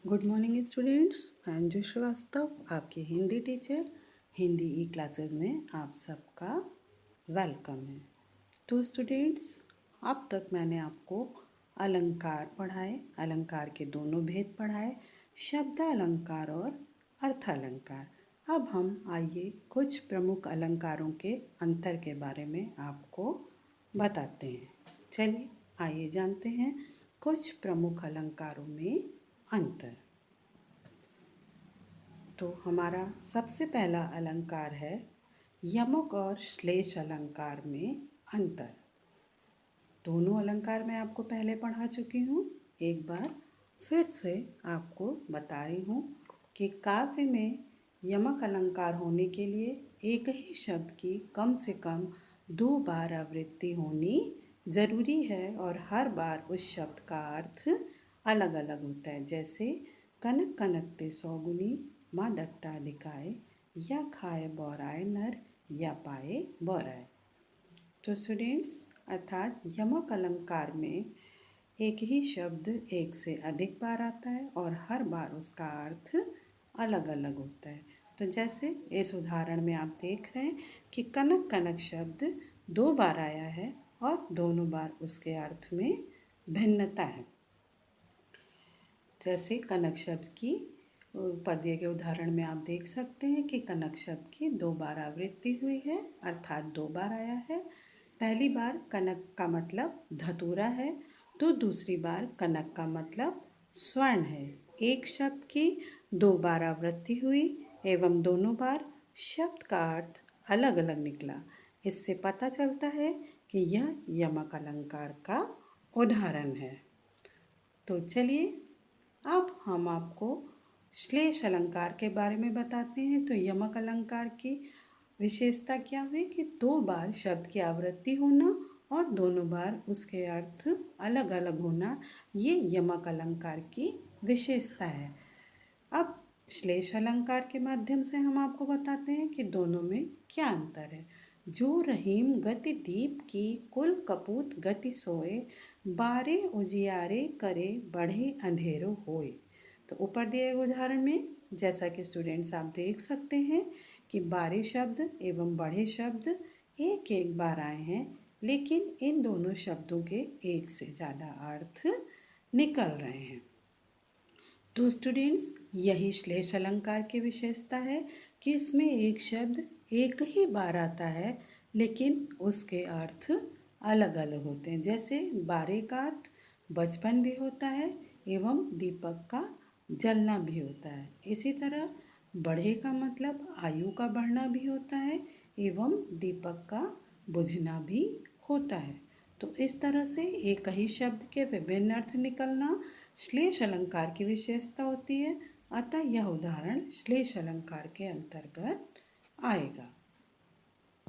Good morning students, मैं अंजू श्रीवास्तव, आपकी Hindi teacher. Hindi ई classes में आप सबका वेलकम है। तो स्टूडेंट्स, अब तक मैंने आपको अलंकार पढ़ाए, अलंकार के दोनों भेद पढ़ाए, शब्द अलंकार और अर्थ अलंकार। अब हम आइए कुछ प्रमुख अलंकारों के अंतर के बारे में आपको बताते हैं। चलिए आइए जानते हैं कुछ प्रमुख अलंकारों में अंतर। तो हमारा सबसे पहला अलंकार है यमक और श्लेष अलंकार में अंतर। दोनों अलंकार मैं आपको पहले पढ़ा चुकी हूँ। एक बार फिर से आपको बता रही हूँ कि काव्य में यमक अलंकार होने के लिए एक ही शब्द की कम से कम 2 बार आवृत्ति होनी ज़रूरी है और हर बार उस शब्द का अर्थ अलग अलग होता है। जैसे कनक कनकते सौगुनी माँ दट्टा दिखाए, या खाए बौराए नर, या पाए बौराए। तो स्टूडेंट्स, अर्थात यमक अलंकार में एक ही शब्द एक से अधिक बार आता है और हर बार उसका अर्थ अलग अलग होता है। तो जैसे इस उदाहरण में आप देख रहे हैं कि कनक कनक शब्द 2 बार आया है और दोनों बार उसके अर्थ में भिन्नता है। जैसे कनक शब्द की पद्य के उदाहरण में आप देख सकते हैं कि कनक शब्द की 2 बार आवृत्ति हुई है, अर्थात 2 बार आया है। पहली बार कनक का मतलब धतूरा है, तो दूसरी बार कनक का मतलब स्वर्ण है। एक शब्द की 2 बार आवृत्ति हुई एवं दोनों बार शब्द का अर्थ अलग अलग निकला। इससे पता चलता है कि यह यमक अलंकार का उदाहरण है। तो चलिए अब हम आपको श्लेष अलंकार के बारे में बताते हैं। तो यमक अलंकार की विशेषता क्या हुई कि 2 बार शब्द की आवृत्ति होना और दोनों बार उसके अर्थ अलग अलग होना, ये यमक अलंकार की विशेषता है। अब श्लेष अलंकार के माध्यम से हम आपको बताते हैं कि दोनों में क्या अंतर है। जो रहीम गति दीप की कुल कपूत गति सोए, बारे उजियारे करे बढ़े अंधेरो होए। तो ऊपर दिए उदाहरण में जैसा कि स्टूडेंट्स आप देख सकते हैं कि बारे शब्द एवं बढ़े शब्द एक एक बार आए हैं, लेकिन इन दोनों शब्दों के एक से ज़्यादा अर्थ निकल रहे हैं। तो स्टूडेंट्स, यही श्लेष अलंकार की विशेषता है कि इसमें एक शब्द एक ही बार आता है, लेकिन उसके अर्थ अलग अलग होते हैं। जैसे बारे का अर्थ बचपन भी होता है एवं दीपक का जलना भी होता है। इसी तरह बढ़े का मतलब आयु का बढ़ना भी होता है एवं दीपक का बुझना भी होता है। तो इस तरह से एक ही शब्द के विभिन्न अर्थ निकलना श्लेष अलंकार की विशेषता होती है। अतः यह उदाहरण श्लेष अलंकार के अंतर्गत आएगा।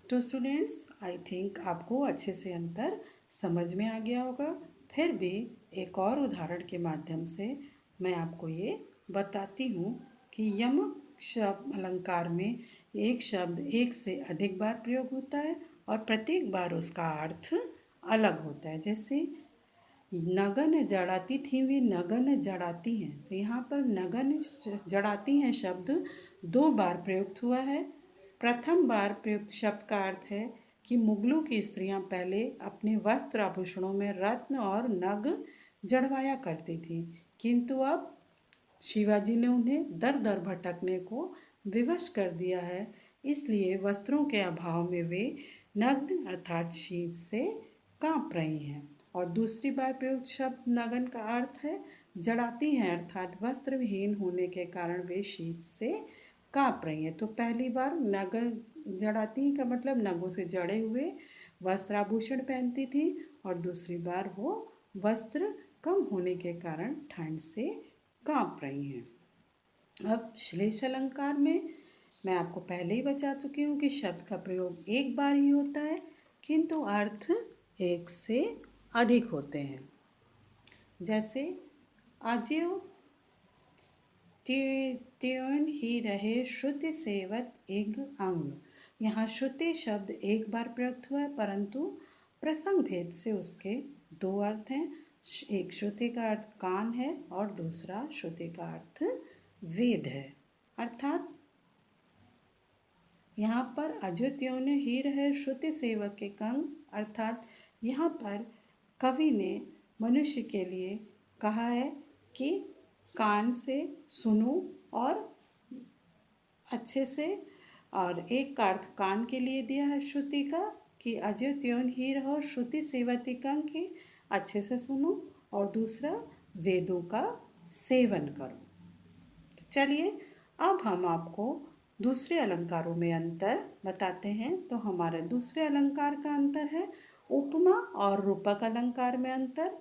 तो स्टूडेंट्स, आई थिंक आपको अच्छे से अंतर समझ में आ गया होगा। फिर भी एक और उदाहरण के माध्यम से मैं आपको ये बताती हूँ कि यमक शब्द अलंकार में एक शब्द एक से अधिक बार प्रयोग होता है और प्रत्येक बार उसका अर्थ अलग होता है। जैसे नगन जड़ाती थी वे नगन जड़ाती हैं, तो यहाँ पर नगन जड़ाती हैं शब्द 2 बार प्रयुक्त हुआ है। प्रथम बार प्रयुक्त शब्द का अर्थ है कि मुगलों की स्त्रियां पहले अपने वस्त्र आभूषणों में रत्न और नग जड़वाया करती थी, किंतु अब शिवाजी ने उन्हें दर दर भटकने को विवश कर दिया है, इसलिए वस्त्रों के अभाव में वे नग्न अर्थात शीत से कांप रही हैं। और दूसरी बार प्रयुक्त शब्द नगन का अर्थ है जड़ाती हैं, अर्थात वस्त्र विहीन होने के कारण वे शीत से कांप रही हैं। तो पहली बार नगन जड़ाती का मतलब नगों से जड़े हुए वस्त्राभूषण पहनती थी और दूसरी बार वो वस्त्र कम होने के कारण ठंड से कांप रही हैं। अब श्लेष अलंकार में मैं आपको पहले ही बता चुकी हूँ कि शब्द का प्रयोग एक बार ही होता है, किंतु अर्थ एक से अधिक होते हैं। जैसे आज्यो त्योन ही रहे श्रुति सेवत इग अंग। यहाँ श्रुति शब्द एक बार प्रयुक्त हुआ है, परंतु प्रसंग भेद से उसके 2 अर्थ हैं। एक श्रुति का अर्थ कान है और दूसरा श्रुति का अर्थ वेद है। अर्थात यहाँ पर अद्वितीय ने हीर है श्रुति सेवक के कंग, अर्थात यहाँ पर कवि ने मनुष्य के लिए कहा है कि कान से सुनो और अच्छे से, और एक का अर्थ कान के लिए दिया है श्रुति का कि अद्वितीय हीर हो श्रुति सेवती कंग की अच्छे से सुनो, और दूसरा वेदों का सेवन करो। तो चलिए अब हम आपको दूसरे अलंकारों में अंतर बताते हैं। तो हमारे दूसरे अलंकार का अंतर है उपमा और रूपक अलंकार में अंतर।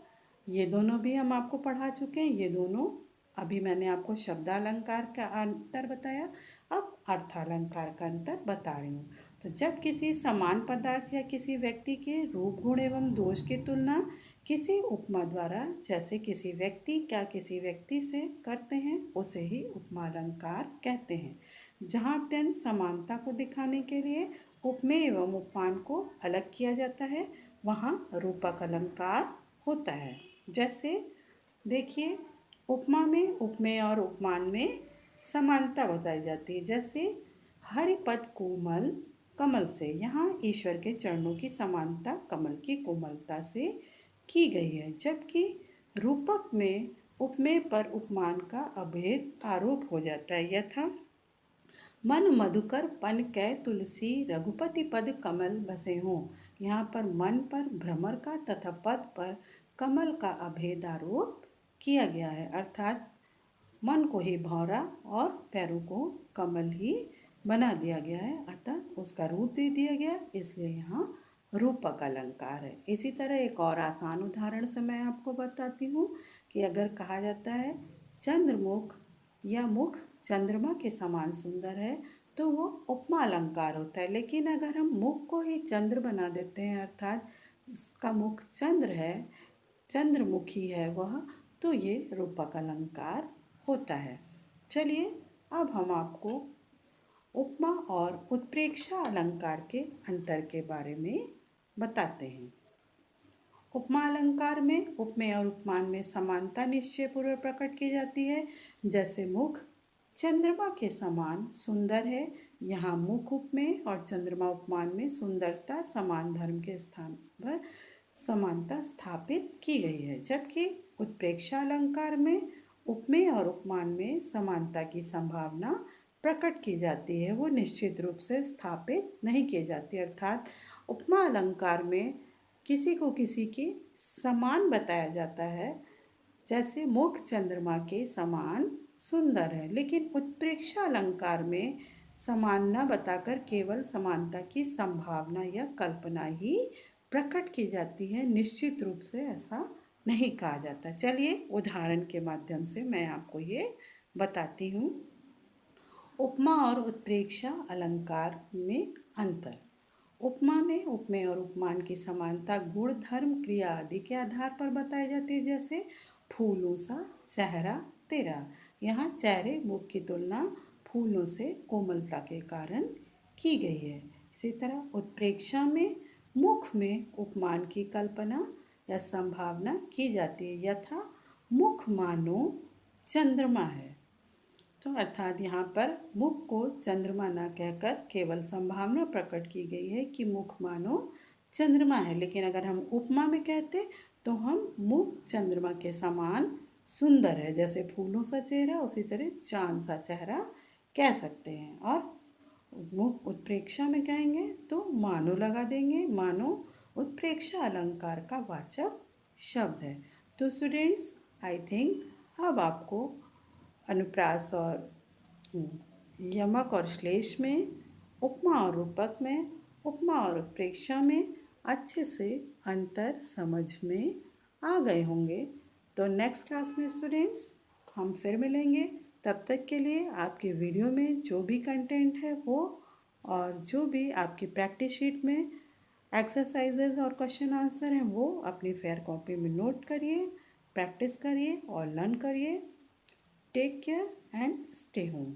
ये दोनों भी हम आपको पढ़ा चुके हैं, ये दोनों अभी मैंने आपको शब्दालंकार का अंतर बताया, अब अर्थालंकार का अंतर बता रही हूँ। तो जब किसी समान पदार्थ या किसी व्यक्ति के रूप गुण एवं दोष की तुलना किसी उपमा द्वारा, जैसे किसी व्यक्ति क्या किसी व्यक्ति से करते हैं, उसे ही उपमा अलंकार कहते हैं। जहाँ अत्यंत समानता को दिखाने के लिए उपमेय एवं उपमान को अलग किया जाता है, वहाँ रूपक अलंकार होता है। जैसे देखिए, उपमा में उपमेय और उपमान में समानता बताई जाती है। जैसे हरिपद कोमल कमल से, यहाँ ईश्वर के चरणों की समानता कमल की कोमलता से की गई है। जबकि रूपक में उपमेय पर उपमान का अभेद आरोप हो जाता है। यथा मन मधुकर पन कै तुलसी रघुपति पद कमल बसे हों, यहाँ पर मन पर भ्रमर का तथा पद पर कमल का अभेद आरोप किया गया है। अर्थात मन को ही भौरा और पैरों को कमल ही बना दिया गया है, अतः उसका रूप दे दिया गया, इसलिए यहाँ रूपक अलंकार है। इसी तरह एक और आसान उदाहरण से मैं आपको बताती हूँ कि अगर कहा जाता है चंद्रमुख या मुख चंद्रमा के समान सुंदर है, तो वो उपमा अलंकार होता है। लेकिन अगर हम मुख को ही चंद्र बना देते हैं, अर्थात उसका मुख चंद्र है, चंद्रमुखी है वह, तो ये रूपक अलंकार होता है। चलिए अब हम आपको उपमा और उत्प्रेक्षा अलंकार के अंतर के बारे में बताते हैं। उपमा अलंकार में उपमेय और उपमान में समानता निश्चय पूर्वक प्रकट की जाती है। जैसे मुख चंद्रमा के समान सुंदर है, यहाँ मुख उपमेय और चंद्रमा उपमान में सुंदरता समान धर्म के स्थान पर समानता स्थापित की गई है। जबकि उत्प्रेक्षा अलंकार में उपमेय और उपमान में समानता की संभावना प्रकट की जाती है, वो निश्चित रूप से स्थापित नहीं की जाती। अर्थात उपमा अलंकार में किसी को किसी के समान बताया जाता है, जैसे मुख चंद्रमा के समान सुंदर है, लेकिन उत्प्रेक्षा अलंकार में समान न बताकर केवल समानता की संभावना या कल्पना ही प्रकट की जाती है, निश्चित रूप से ऐसा नहीं कहा जाता। चलिए उदाहरण के माध्यम से मैं आपको ये बताती हूँ। उपमा और उत्प्रेक्षा अलंकार में अंतर। उपमा में उपमेय और उपमान की समानता गुण धर्म क्रिया आदि के आधार पर बताई जाती है। जैसे फूलों सा चेहरा तेरा, यहाँ चेहरे मुख की तुलना फूलों से कोमलता के कारण की गई है। इसी तरह उत्प्रेक्षा में मुख में उपमान की कल्पना या संभावना की जाती है। यथा मुख मानो चंद्रमा है, तो अर्थात यहाँ पर मुख को चंद्रमा न कहकर केवल संभावना प्रकट की गई है कि मुख मानो चंद्रमा है। लेकिन अगर हम उपमा में कहते तो हम मुख चंद्रमा के समान सुंदर है, जैसे फूलों सा चेहरा उसी तरह चांद सा चेहरा कह सकते हैं। और मुख उत्प्रेक्षा में कहेंगे तो मानो लगा देंगे, मानो उत्प्रेक्षा अलंकार का वाचक शब्द है। तो स्टूडेंट्स, आई थिंक अब आपको अनुप्रास और यमक और श्लेष में, उपमा और रूपक में, उपमा और उत्प्रेक्षा में अच्छे से अंतर समझ में आ गए होंगे। तो नेक्स्ट क्लास में स्टूडेंट्स हम फिर मिलेंगे। तब तक के लिए आपके वीडियो में जो भी कंटेंट है वो, और जो भी आपकी प्रैक्टिस शीट में एक्सरसाइजेज और क्वेश्चन आंसर हैं वो अपनी फेयर कॉपी में नोट करिए, प्रैक्टिस करिए और लर्न करिए। Take care and stay home.